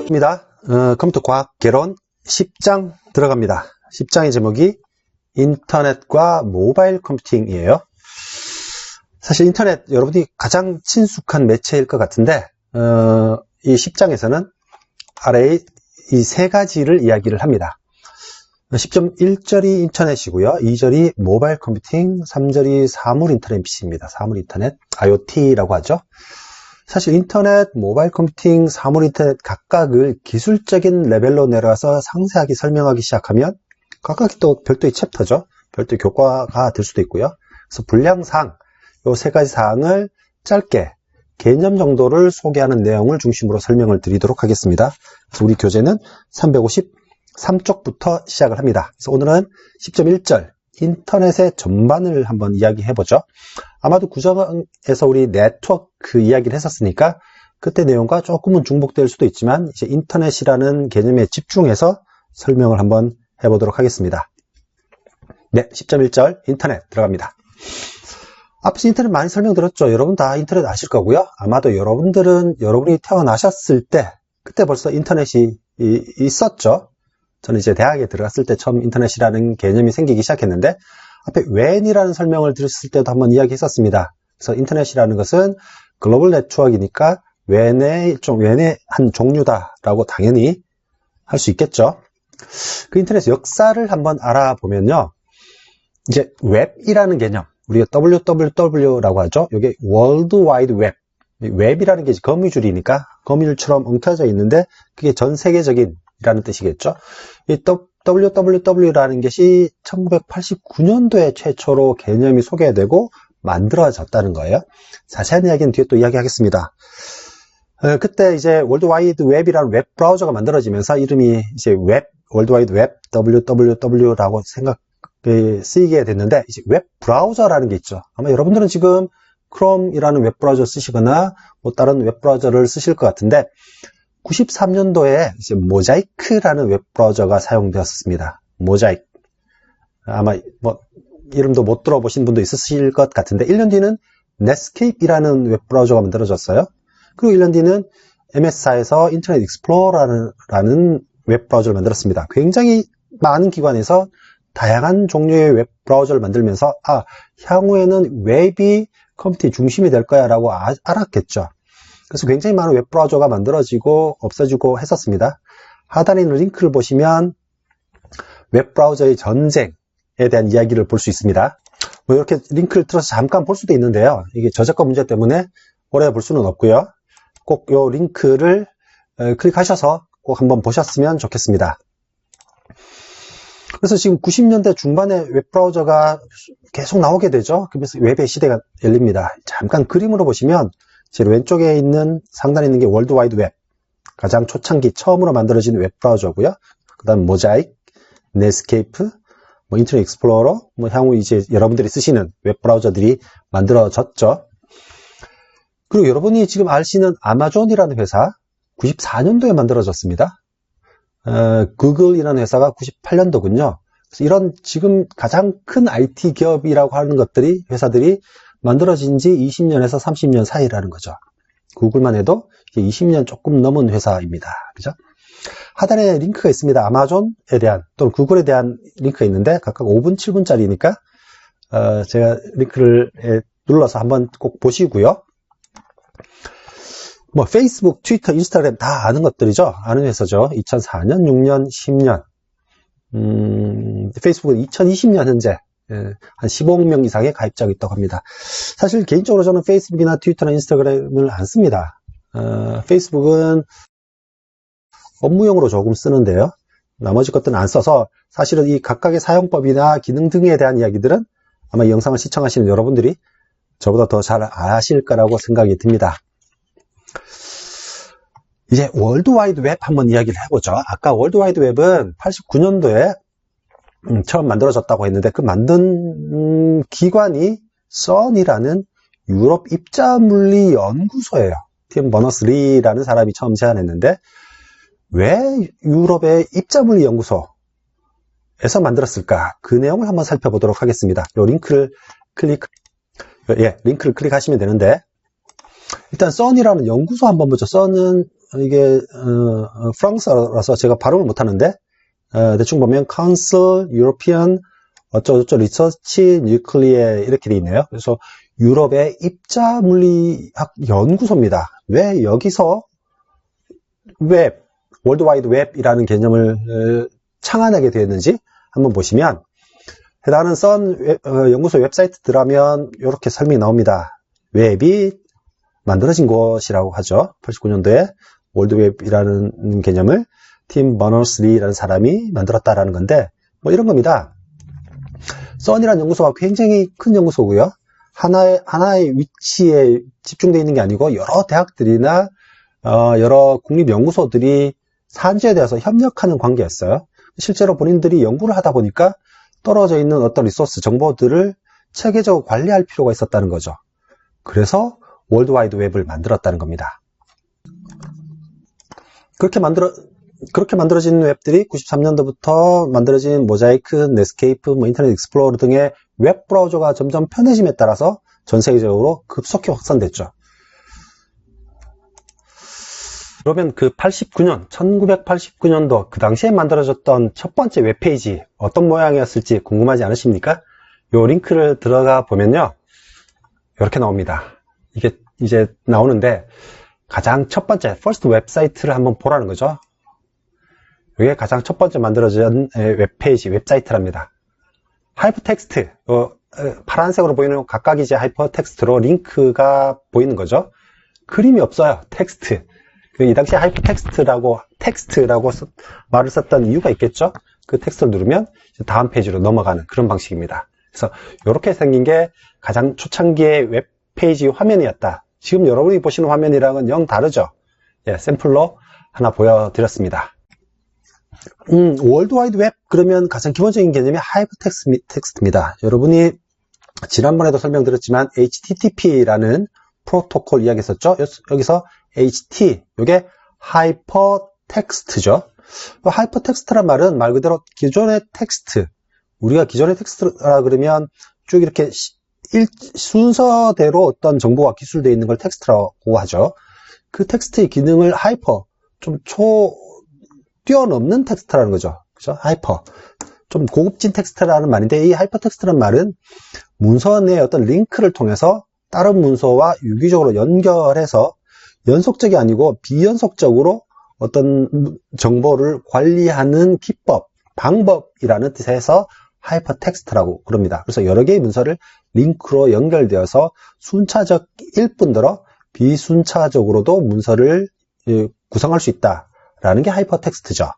입니다. 컴퓨터 과학 개론 10장 들어갑니다. 10장의 제목이 인터넷과 모바일 컴퓨팅이에요. 사실 인터넷 여러분이 가장 친숙한 매체일 것 같은데 이 10장에서는 아래의 이 세 가지를 이야기를 합니다. 10.1절이 인터넷이고요. 2절이 모바일 컴퓨팅, 3절이 사물 인터넷입니다. 사물 인터넷, IoT라고 하죠. 사실 인터넷, 모바일 컴퓨팅, 사물 인터넷 각각을 기술적인 레벨로 내려가서 상세하게 설명하기 시작하면 각각이 또 별도의 챕터죠. 별도의 교과가 될 수도 있고요. 그래서 분량상 이 세 가지 사항을 짧게 개념 정도를 소개하는 내용을 중심으로 설명을 드리도록 하겠습니다. 그래서 우리 교재는 353쪽부터 시작을 합니다. 그래서 오늘은 10.1절 인터넷의 전반을 한번 이야기해보죠. 아마도 구정에서 우리 네트워크 이야기를 했었으니까 그때 내용과 조금은 중복될 수도 있지만 이제 인터넷이라는 개념에 집중해서 설명을 한번 해보도록 하겠습니다. 네, 10.1절 인터넷 들어갑니다. 앞에서 인터넷 많이 설명드렸죠. 여러분 다 인터넷 아실 거고요. 아마도 여러분이 태어나셨을 때 그때 벌써 인터넷이 있었죠. 저는 이제 대학에 들어갔을 때 처음 인터넷이라는 개념이 생기기 시작했는데 앞에 WAN이라는 설명을 드렸을 때도 한번 이야기했었습니다. 그래서 인터넷이라는 것은 글로벌 네트워크이니까 WAN의 한 종류다라고 당연히 할 수 있겠죠. 그 인터넷 역사를 한번 알아보면요. 이제 웹이라는 개념, 우리가 WWW라고 하죠. 이게 월드 와이드 웹. 웹이라는 게 거미줄이니까 거미줄처럼 엉켜져 있는데 그게 전 세계적인 이라는 뜻이겠죠. 이 WWW라는 것이 1989년도에 최초로 개념이 소개되고 만들어졌다는 거예요. 자세한 이야기는 뒤에 또 이야기하겠습니다. 그때 이제 월드와이드 웹이라는 웹 브라우저가 만들어지면서 이름이 이제 월드와이드 웹 WWW라고 쓰이게 됐는데 이제 웹 브라우저라는 게 있죠. 아마 여러분들은 지금 크롬이라는 웹 브라우저 쓰시거나 뭐 다른 웹 브라우저를 쓰실 것 같은데 93년도에 이제 모자이크라는 웹 브라우저가 사용되었습니다. 모자이크. 아마 뭐 이름도 못 들어보신 분도 있으실 것 같은데 1년 뒤는 넷스케이프라는 웹 브라우저가 만들어졌어요. 그리고 1년 뒤는 MS사에서 인터넷 익스플로러라는 웹 브라우저를 만들었습니다. 굉장히 많은 기관에서 다양한 종류의 웹 브라우저를 만들면서 향후에는 웹이 컴퓨터의 중심이 될 거야 라고 알았겠죠. 그래서 굉장히 많은 웹 브라우저가 만들어지고 없어지고 했었습니다. 하단에 있는 링크를 보시면 웹 브라우저의 전쟁에 대한 이야기를 볼 수 있습니다. 뭐 이렇게 링크를 틀어서 잠깐 볼 수도 있는데요. 이게 저작권 문제 때문에 오래 볼 수는 없고요. 꼭 이 링크를 클릭하셔서 꼭 한번 보셨으면 좋겠습니다. 그래서 지금 90년대 중반에 웹 브라우저가 계속 나오게 되죠. 그래서 웹의 시대가 열립니다. 잠깐 그림으로 보시면 제일 왼쪽에 있는 상단에 있는 게 월드와이드 웹, 가장 초창기 처음으로 만들어진 웹 브라우저고요. 그다음 모자이크, 넷스케이프, 뭐 인터넷 익스플로러, 뭐 향후 이제 여러분들이 쓰시는 웹 브라우저들이 만들어졌죠. 그리고 여러분이 지금 아시는 아마존이라는 회사 94년도에 만들어졌습니다. 구글이라는 회사가 98년도군요. 그래서 이런 지금 가장 큰 IT 기업이라고 하는 회사들이 만들어진 지 20년에서 30년 사이라는 거죠. 구글만 해도 20년 조금 넘은 회사입니다. 그죠? 하단에 링크가 있습니다. 아마존에 대한 또는 구글에 대한 링크가 있는데 각각 5분, 7분짜리니까 제가 링크를 눌러서 한번 꼭 보시고요. 뭐 페이스북, 트위터, 인스타그램 다 아는 것들이죠. 아는 회사죠. 2004년, 6년, 10년. 페이스북은 2020년 현재 한 15억 명 이상의 가입자가 있다고 합니다. 사실 개인적으로 저는 페이스북이나 트위터나 인스타그램을 안 씁니다. 페이스북은 업무용으로 조금 쓰는데요. 나머지 것들은 안 써서 사실은 이 각각의 사용법이나 기능 등에 대한 이야기들은 아마 이 영상을 시청하시는 여러분들이 저보다 더 잘 아실 거라고 생각이 듭니다. 이제 월드와이드 웹 한번 이야기를 해보죠. 아까 월드와이드 웹은 89년도에 처음 만들어졌다고 했는데 그 만든 기관이 CERN이라는 유럽 입자물리 연구소예요. 팀 버너스-리라는 사람이 처음 제안했는데 왜 유럽의 입자물리 연구소에서 만들었을까? 그 내용을 한번 살펴보도록 하겠습니다. 이 링크를 클릭하시면 되는데 일단 CERN이라는 연구소 한번 보죠. CERN은 이게 프랑스어라서 제가 발음을 못하는데 대충 보면 Council European 어쩌고저쩌고 리서치 뉴클리에 이렇게 돼 있네요. 그래서 유럽의 입자물리학 연구소입니다. 왜 여기서 월드 와이드 웹이라는 개념을 창안하게 되었는지 한번 보시면 해당하는 선 연구소 웹사이트 들어가면 이렇게 설명이 나옵니다. 웹이 만들어진 곳이라고 하죠. 89년도에 월드 웹이라는 개념을 팀 버너스-리라는 사람이 만들었다라는 건데 뭐 이런 겁니다. 선이라는 연구소가 굉장히 큰 연구소고요. 하나의 위치에 집중되어 있는 게 아니고 여러 대학들이나 여러 국립연구소들이 산지에 대해서 협력하는 관계였어요. 실제로 본인들이 연구를 하다 보니까 떨어져 있는 어떤 리소스, 정보들을 체계적으로 관리할 필요가 있었다는 거죠. 그래서 월드 와이드 웹을 만들었다는 겁니다. 그렇게 만들어진 웹들이 93년도부터 만들어진 모자이크, 넷스케이프, 인터넷 익스플로러 등의 웹 브라우저가 점점 편해짐에 따라서 전 세계적으로 급속히 확산됐죠. 그러면 1989년도 그 당시에 만들어졌던 첫 번째 웹페이지 어떤 모양이었을지 궁금하지 않으십니까? 요 링크를 들어가 보면요. 이렇게 나옵니다. 이게 이제 나오는데 가장 첫 번째 퍼스트 웹사이트를 한번 보라는 거죠. 이게 가장 첫 번째 만들어진 웹페이지, 웹사이트랍니다. 하이퍼텍스트, 파란색으로 보이는 각각 이제 하이퍼텍스트로 링크가 보이는 거죠. 그림이 없어요. 텍스트. 이 당시에 하이퍼텍스트라고 말을 썼던 이유가 있겠죠. 그 텍스트를 누르면 다음 페이지로 넘어가는 그런 방식입니다. 그래서 이렇게 생긴 게 가장 초창기의 웹페이지 화면이었다. 지금 여러분이 보시는 화면이랑은 영 다르죠. 예, 샘플로 하나 보여드렸습니다. 월드 와이드 웹 그러면 가장 기본적인 개념이 하이퍼텍스트입니다. 여러분이 지난번에도 설명드렸지만 HTTP라는 프로토콜 이야기했었죠. 여기서 HT, 이게 하이퍼텍스트죠. 하이퍼텍스트란 말은 말 그대로 기존의 텍스트, 우리가 기존의 텍스트라 그러면 쭉 이렇게 순서대로 어떤 정보가 기술되어 있는 걸 텍스트라고 하죠. 그 텍스트의 기능을 하이퍼, 뛰어넘는 텍스트라는 거죠. 그죠? 하이퍼. 좀 고급진 텍스트라는 말인데, 이 하이퍼텍스트라는 말은 문서 내의 어떤 링크를 통해서 다른 문서와 유기적으로 연결해서 연속적이 아니고 비연속적으로 어떤 정보를 관리하는 기법, 방법이라는 뜻에서 하이퍼텍스트라고 그럽니다. 그래서 여러 개의 문서를 링크로 연결되어서 순차적일 뿐더러 비순차적으로도 문서를 구성할 수 있다라는 게 하이퍼텍스트죠.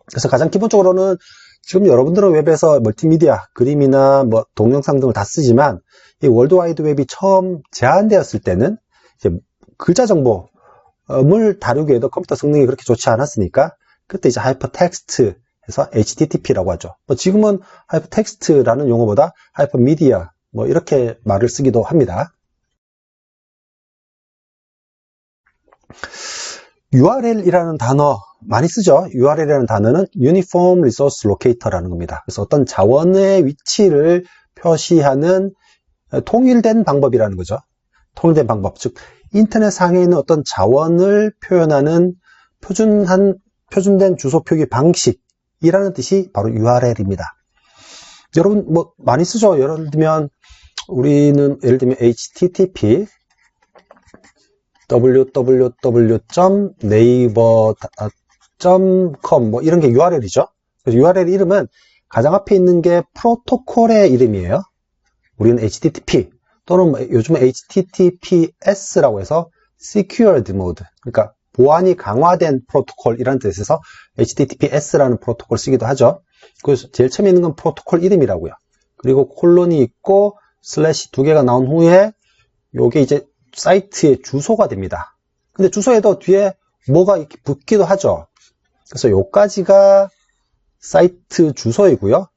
그래서 가장 기본적으로는 지금 여러분들은 웹에서 멀티미디어, 그림이나 뭐 동영상 등을 다 쓰지만 이 월드 와이드 웹이 처음 제한되었을 때는 이제 글자 정보를 다루기에도 컴퓨터 성능이 그렇게 좋지 않았으니까 그때 이제 하이퍼텍스트 해서 HTTP라고 하죠. 지금은 하이퍼텍스트라는 용어보다 하이퍼미디어 뭐 이렇게 말을 쓰기도 합니다. URL이라는 단어 많이 쓰죠. URL이라는 단어는 Uniform Resource Locator라는 겁니다. 그래서 어떤 자원의 위치를 표시하는 통일된 방법이라는 거죠. 통일된 방법, 즉 인터넷 상에 있는 어떤 자원을 표현하는 표준된 주소 표기 방식이라는 뜻이 바로 URL입니다. 여러분 뭐 많이 쓰죠. 예를 들면 우리는 HTTP www.naver.com 뭐 이런 게 URL이죠. 그래서 URL 이름은 가장 앞에 있는 게 프로토콜의 이름이에요. 우리는 HTTP 또는 요즘은 HTTPS라고 해서 Secured Mode, 그러니까 보안이 강화된 프로토콜이라는 뜻에서 HTTPS라는 프로토콜 쓰기도 하죠. 그래서 제일 처음에 있는 건 프로토콜 이름이라고요. 그리고 콜론이 있고 슬래시 두 개가 나온 후에 요게 이제 사이트의 주소가 됩니다. 근데 주소에도 뒤에 뭐가 이렇게 붙기도 하죠. 그래서 요까지가 사이트 주소이고요.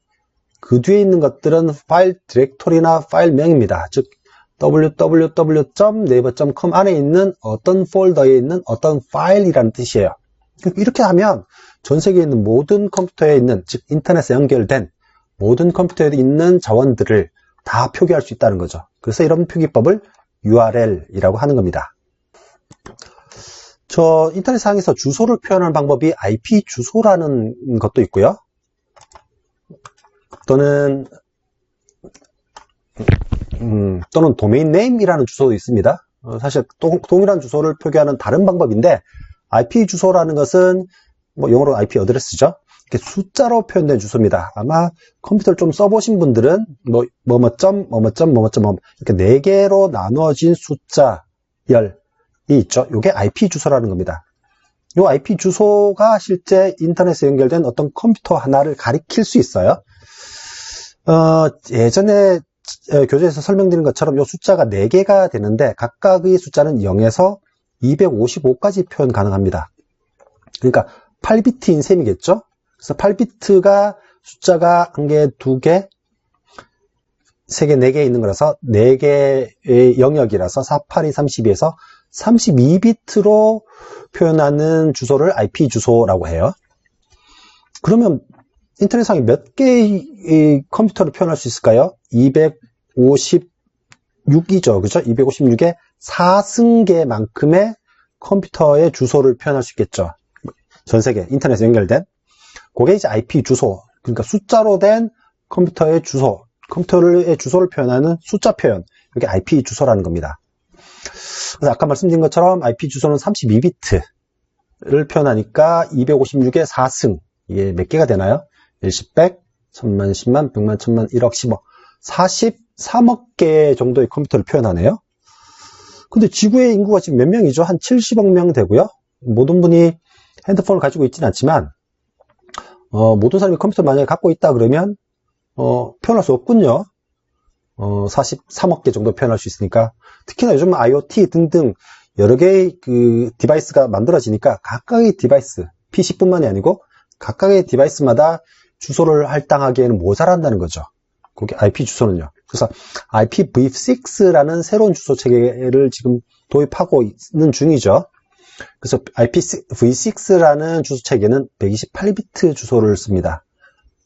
그 뒤에 있는 것들은 파일 디렉토리나 파일명입니다. 즉 www.naver.com 안에 있는 어떤 폴더에 있는 어떤 파일이라는 뜻이에요. 이렇게 하면 전 세계에 있는 모든 컴퓨터에 있는, 즉 인터넷에 연결된 모든 컴퓨터에 있는 자원들을 다 표기할 수 있다는 거죠. 그래서 이런 표기법을 URL이라고 하는 겁니다. 저 인터넷상에서 주소를 표현하는 방법이 IP 주소라는 것도 있고요. 또는 도메인 네임이라는 주소도 있습니다. 사실 동일한 주소를 표기하는 다른 방법인데 IP 주소라는 것은 뭐 영어로 IP 어드레스죠. 이렇게 숫자로 표현된 주소입니다. 아마 컴퓨터를 좀 써보신 분들은 뭐뭐점 이렇게 4개로 나누어진 숫자 열이 있죠. 이게 IP 주소라는 겁니다. 이 IP 주소가 실제 인터넷에 연결된 어떤 컴퓨터 하나를 가리킬 수 있어요. 예전에 교재에서 설명드린 것처럼 이 숫자가 4개가 되는데 각각의 숫자는 0에서 255까지 표현 가능합니다. 그러니까 8비트인 셈이겠죠. 그래서 8비트가 숫자가 1개, 2개, 3개, 4개 있는 거라서 4개의 영역이라서 4, 8이 32에서 32비트로 표현하는 주소를 IP 주소라고 해요. 그러면 인터넷상에 몇 개의 컴퓨터를 표현할 수 있을까요? 256이죠. 그죠? 256의 4승계만큼의 컴퓨터의 주소를 표현할 수 있겠죠. 전 세계 인터넷에 연결된. 그게 이제 IP 주소. 그러니까 숫자로 된 컴퓨터의 주소. 컴퓨터의 주소를 표현하는 숫자 표현. 이게 IP 주소라는 겁니다. 그래서 아까 말씀드린 것처럼 IP 주소는 32비트를 표현하니까 256의 4승. 이게 몇 개가 되나요? 10, 100, 1000만, 10만, 100만, 1000만, 1억, 10억. 43억 개 정도의 컴퓨터를 표현하네요. 근데 지구의 인구가 지금 몇 명이죠? 한 70억 명 되고요. 모든 분이 핸드폰을 가지고 있지는 않지만, 모든 사람이 컴퓨터를 만약에 갖고 있다 그러면, 표현할 수 없군요. 43억 개 정도 표현할 수 있으니까. 특히나 요즘 IoT 등등 여러 개의 그 디바이스가 만들어지니까 각각의 디바이스, PC뿐만이 아니고 각각의 디바이스마다 주소를 할당하기에는 모자란다는 거죠. 그게 IP 주소는요. 그래서 IPv6라는 새로운 주소 체계를 지금 도입하고 있는 중이죠. 그래서 IPv6라는 주소 체계는 128비트 주소를 씁니다.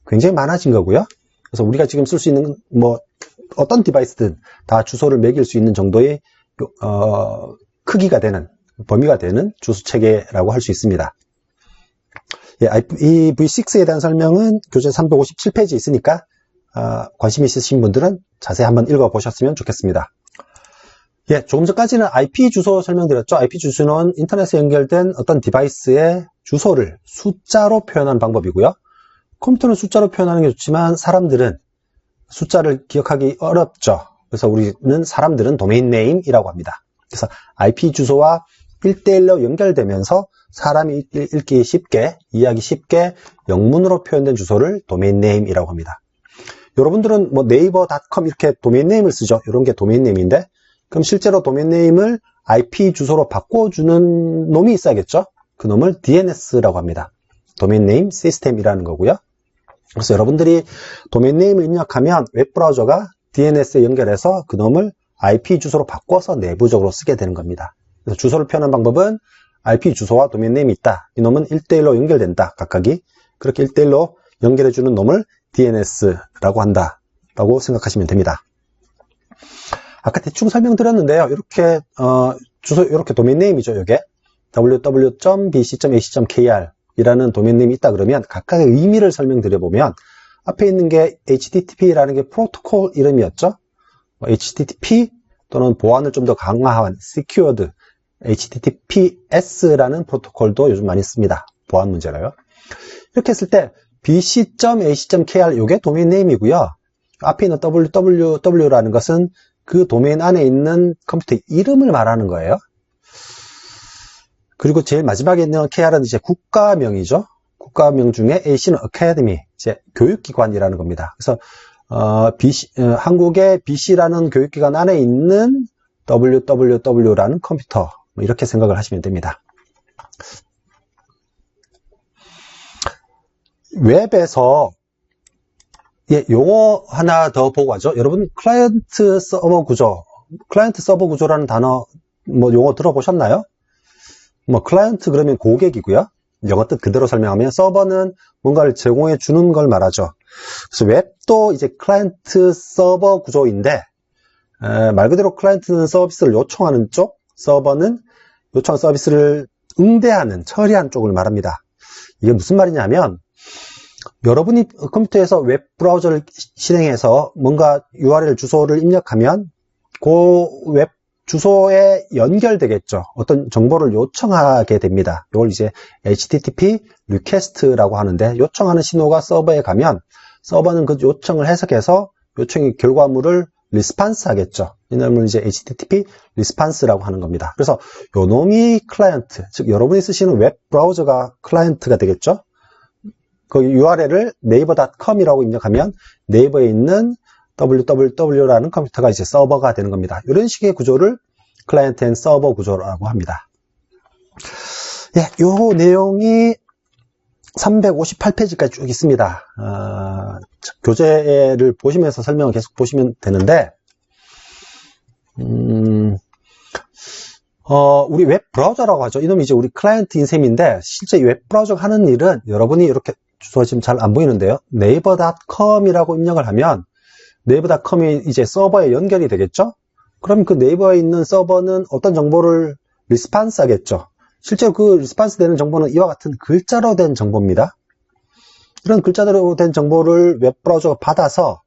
굉장히 많아진 거고요. 그래서 우리가 지금 쓸 수 있는 뭐 어떤 디바이스든 다 주소를 매길 수 있는 정도의 크기가 되는, 범위가 되는 주소 체계라고 할 수 있습니다. 예, IPv6에 대한 설명은 교재 357페이지에 있으니까 관심 있으신 분들은 자세히 한번 읽어보셨으면 좋겠습니다. 예, 조금 전까지는 IP 주소 설명드렸죠. IP 주소는 인터넷에 연결된 어떤 디바이스의 주소를 숫자로 표현하는 방법이고요. 컴퓨터는 숫자로 표현하는 게 좋지만 사람들은 숫자를 기억하기 어렵죠. 그래서 우리는 사람들은 도메인 네임이라고 합니다. 그래서 IP 주소와 1대1로 연결되면서 사람이 읽기 쉽게, 이해하기 쉽게 영문으로 표현된 주소를 도메인 네임이라고 합니다. 여러분들은 뭐 네이버닷컴 이렇게 도메인 네임을 쓰죠. 이런 게 도메인 네임인데, 그럼 실제로 도메인 네임을 IP 주소로 바꿔주는 놈이 있어야겠죠. 그 놈을 DNS라고 합니다. 도메인 네임 시스템이라는 거고요. 그래서 여러분들이 도메인 네임을 입력하면 웹브라우저가 DNS에 연결해서 그 놈을 IP 주소로 바꿔서 내부적으로 쓰게 되는 겁니다. 그래서 주소를 표현하는 방법은 IP 주소와 도메인 네임이 있다. 이 놈은 1대1로 연결된다. 각각이. 그렇게 1대1로 연결해주는 놈을 DNS라고 한다. 라고 생각하시면 됩니다. 아까 대충 설명드렸는데요. 이렇게, 주소, 이렇게 도메인 네임이죠. 이게. www.bc.ac.kr 이라는 도메인 네임이 있다 그러면 각각의 의미를 설명드려보면 앞에 있는 게 HTTP라는 게 프로토콜 이름이었죠. HTTP 또는 보안을 좀 더 강화한 Secured HTTPS라는 프로토콜도 요즘 많이 씁니다. 보안 문제로요. 이렇게 했을 때 bc.ac.kr 이게 도메인 네임이고요. 앞에 있는 www라는 것은 그 도메인 안에 있는 컴퓨터 이름을 말하는 거예요. 그리고 제일 마지막에 있는 kr은 이제 국가명이죠. 국가명 중에 ac는 academy, 이제 교육기관이라는 겁니다. 그래서 한국의 BC라는 교육기관 안에 있는 www라는 컴퓨터, 이렇게 생각을 하시면 됩니다. 웹에서 용어 하나 더 보고 가죠. 여러분 클라이언트 서버 구조라는 단어 용어 들어보셨나요? 클라이언트 그러면 고객이고요. 영어 뜻 그대로 설명하면 서버는 뭔가를 제공해 주는 걸 말하죠. 그래서 웹도 이제 클라이언트 서버 구조인데 말 그대로 클라이언트는 서비스를 요청하는 쪽, 서버는 요청한 서비스를 응대하는, 처리하는 쪽을 말합니다. 이게 무슨 말이냐면 여러분이 컴퓨터에서 웹 브라우저를 실행해서 뭔가 URL 주소를 입력하면 그 웹 주소에 연결되겠죠. 어떤 정보를 요청하게 됩니다. 이걸 이제 HTTP request라고 하는데, 요청하는 신호가 서버에 가면 서버는 그 요청을 해석해서 요청의 결과물을 리스판스 하겠죠. 이놈을 이제 HTTP 리스판스라고 하는 겁니다. 그래서 요 놈이 클라이언트, 즉 여러분이 쓰시는 웹 브라우저가 클라이언트가 되겠죠. 그 URL을 네이버.com이라고 입력하면 네이버에 있는 www라는 컴퓨터가 이제 서버가 되는 겁니다. 이런 식의 구조를 클라이언트 앤 서버 구조라고 합니다. 예, 요 내용이 358페이지까지 쭉 있습니다. 교재를 보시면서 설명을 계속 보시면 되는데, 우리 웹 브라우저라고 하죠. 이놈이 이제 우리 클라이언트인 셈인데, 실제 웹 브라우저가 하는 일은 여러분이 이렇게 주소가 지금 잘 안 보이는데요. 네이버.com이라고 입력을 하면 네이버.com이 이제 서버에 연결이 되겠죠? 그럼 그 네이버에 있는 서버는 어떤 정보를 리스판스 하겠죠? 실제로 그 리스판스 되는 정보는 이와 같은 글자로 된 정보입니다. 이런 글자로 된 정보를 웹브라우저가 받아서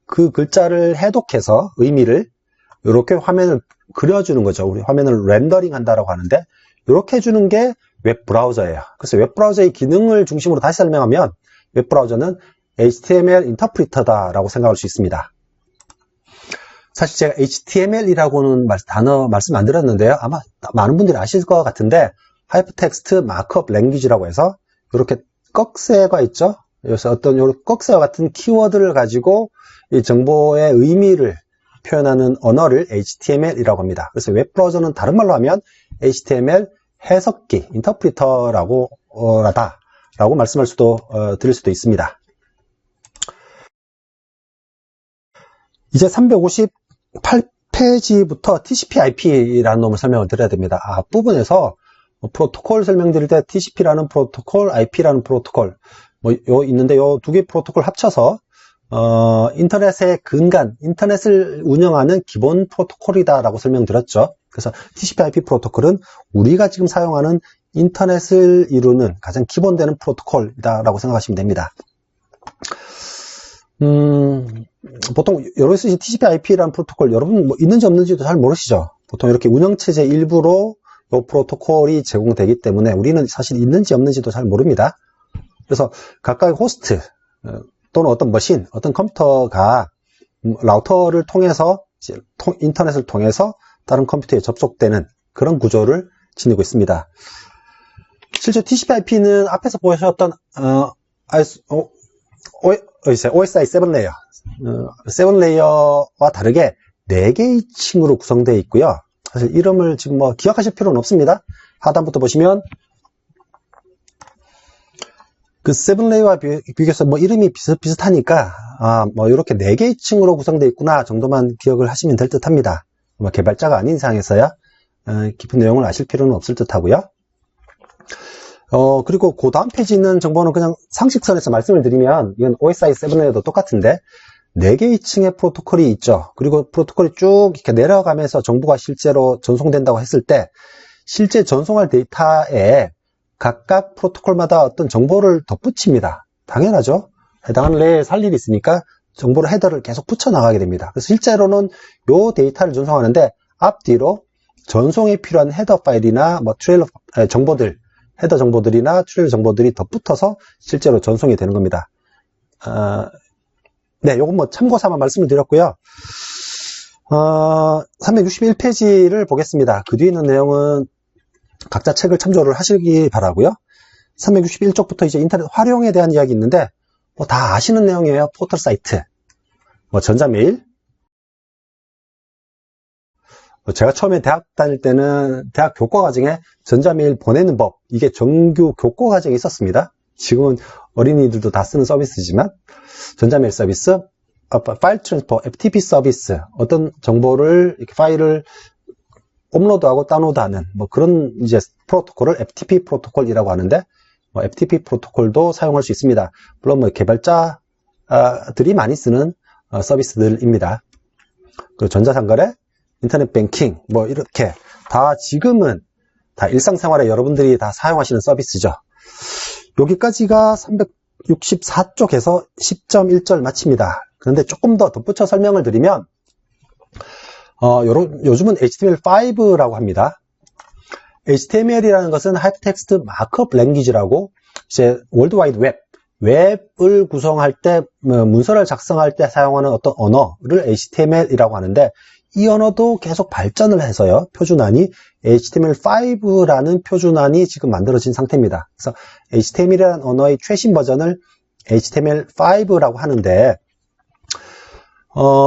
그 글자를 해독해서 의미를 이렇게 화면을 그려주는 거죠. 우리 화면을 렌더링 한다라고 하는데, 이렇게 해주는 게 웹브라우저예요. 그래서 웹브라우저의 기능을 중심으로 다시 설명하면 웹브라우저는 HTML 인터프리터다라고 생각할 수 있습니다. 사실 제가 HTML이라고는 단어 말씀 안 드렸는데요. 아마 많은 분들이 아실 것 같은데, 하이퍼텍스트 마크업 랭귀지라고 해서 이렇게 꺽쇠가 있죠. 그래서 어떤 이런 꺽쇠와 같은 키워드를 가지고 이 정보의 의미를 표현하는 언어를 HTML이라고 합니다. 그래서 웹브라우저는 다른 말로 하면 HTML 해석기, 인터프리터라고 라고 말씀할 수도 드릴 수도 있습니다. 이제 358페이지부터 TCP/IP라는 놈을 설명을 드려야 됩니다. 앞부분에서 프로토콜 설명드릴 때 TCP라는 프로토콜, IP라는 프로토콜 있는데, 요 두 개 프로토콜 합쳐서 인터넷의 근간, 인터넷을 운영하는 기본 프로토콜이다라고 설명드렸죠. 그래서 TCP/IP 프로토콜은 우리가 지금 사용하는 인터넷을 이루는 가장 기본되는 프로토콜이다라고 생각하시면 됩니다. 보통 여러분이 쓰신 TCP/IP라는 프로토콜, 여러분 뭐 있는지 없는지도 잘 모르시죠? 보통 이렇게 운영체제 일부로 이 프로토콜이 제공되기 때문에 우리는 사실 있는지 없는지도 잘 모릅니다. 그래서 각각의 호스트 또는 어떤 머신, 어떤 컴퓨터가 라우터를 통해서 인터넷을 통해서 다른 컴퓨터에 접속되는 그런 구조를 지니고 있습니다. 실제 TCP/IP는 앞에서 보셨던 OSI 7레이어, 7레이어와 다르게 4개의 층으로 구성되어 있고요. 사실 이름을 지금 뭐 기억하실 필요는 없습니다. 하단부터 보시면 그 7레이어와 비교해서 뭐 이름이 비슷하니까 뭐 이렇게 4개의 층으로 구성되어 있구나 정도만 기억을 하시면 될 듯 합니다. 뭐 개발자가 아닌 상황에서야 깊은 내용을 아실 필요는 없을 듯 하고요. 그리고 그 다음 페이지에 있는 정보는 그냥 상식선에서 말씀을 드리면, 이건 OSI 7레이어도 똑같은데 4개의 층의 프로토콜이 있죠. 그리고 프로토콜이 쭉 이렇게 내려가면서 정보가 실제로 전송된다고 했을 때, 실제 전송할 데이터에 각각 프로토콜마다 어떤 정보를 덧붙입니다. 당연하죠. 해당하는 레이어에 살 일이 있으니까 정보를 헤더를 계속 붙여나가게 됩니다. 그래서 실제로는 이 데이터를 전송하는데 앞뒤로 전송에 필요한 헤더 파일이나 뭐 트레일러 정보들, 헤더 정보들이나 트레일러 정보들이 덧붙어서 실제로 전송이 되는 겁니다. 네, 요건 뭐 참고 삼아 말씀을 드렸고요. 361페이지를 보겠습니다. 그 뒤에 있는 내용은 각자 책을 참조를 하시기 바라고요. 361쪽부터 이제 인터넷 활용에 대한 이야기 있는데, 뭐 다 아시는 내용이에요. 포털 사이트, 뭐 전자메일. 제가 처음에 대학 다닐 때는 대학 교과 과정에 전자메일 보내는 법, 이게 정규 교과 과정에 있었습니다. 지금은 어린이들도 다 쓰는 서비스지만, 전자메일 서비스, 파일 트랜스퍼, FTP 서비스, 어떤 정보를, 이렇게 파일을 업로드하고 다운로드하는 뭐 그런 이제 프로토콜을 FTP 프로토콜이라고 하는데, 뭐 FTP 프로토콜도 사용할 수 있습니다. 물론 뭐 개발자들이 많이 쓰는 서비스들입니다. 그리고 전자상거래, 인터넷 뱅킹, 뭐 이렇게 다 지금은 다 일상생활에 여러분들이 다 사용하시는 서비스죠. 여기까지가 364쪽에서 10.1절 마칩니다. 그런데 조금 더 덧붙여 설명을 드리면 요즘은 HTML5라고 합니다. HTML이라는 것은 하이퍼텍스트 마크업 랭귀지라고 이제 월드와이드 웹을 구성할 때 문서를 작성할 때 사용하는 어떤 언어를 HTML이라고 하는데 이 언어도 계속 발전을 해서요. 표준안이 HTML5라는 표준안이 지금 만들어진 상태입니다. 그래서 HTML이라는 언어의 최신 버전을 HTML5라고 하는데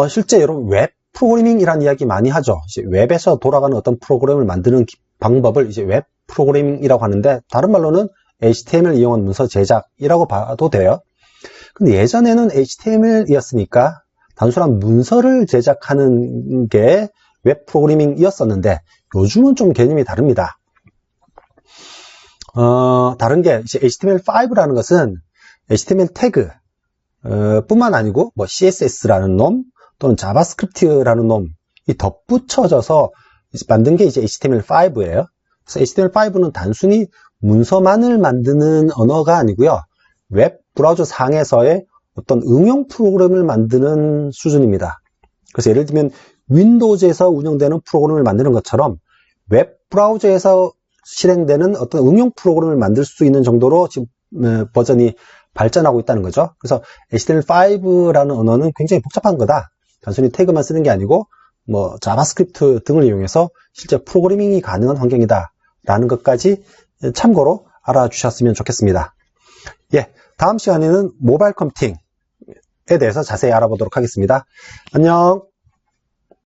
실제 여러분 웹 프로그래밍이라는 이야기 많이 하죠. 이제 웹에서 돌아가는 어떤 프로그램을 만드는 방법을 이제 웹 프로그래밍이라고 하는데 다른 말로는 HTML 이용한 문서 제작이라고 봐도 돼요. 근데 예전에는 HTML이었으니까 단순한 문서를 제작하는 게 웹 프로그래밍이었었는데 요즘은 좀 개념이 다릅니다. 다른 게 이제 HTML5라는 것은 HTML 태그 뿐만 아니고 뭐 CSS라는 놈 또는 자바스크립트라는 놈이 덧붙여져서 만든 게 이제 HTML5예요. 그래서 HTML5는 단순히 문서만을 만드는 언어가 아니고요. 웹 브라우저 상에서의 어떤 응용 프로그램을 만드는 수준입니다. 그래서 예를 들면 윈도우즈에서 운영되는 프로그램을 만드는 것처럼 웹 브라우저에서 실행되는 어떤 응용 프로그램을 만들 수 있는 정도로 지금 버전이 발전하고 있다는 거죠. 그래서 HTML5라는 언어는 굉장히 복잡한 거다. 단순히 태그만 쓰는 게 아니고 뭐 자바스크립트 등을 이용해서 실제 프로그래밍이 가능한 환경이다 라는 것까지 참고로 알아주셨으면 좋겠습니다. 예, 다음 시간에는 모바일 컴퓨팅에 대해서 자세히 알아보도록 하겠습니다. 안녕.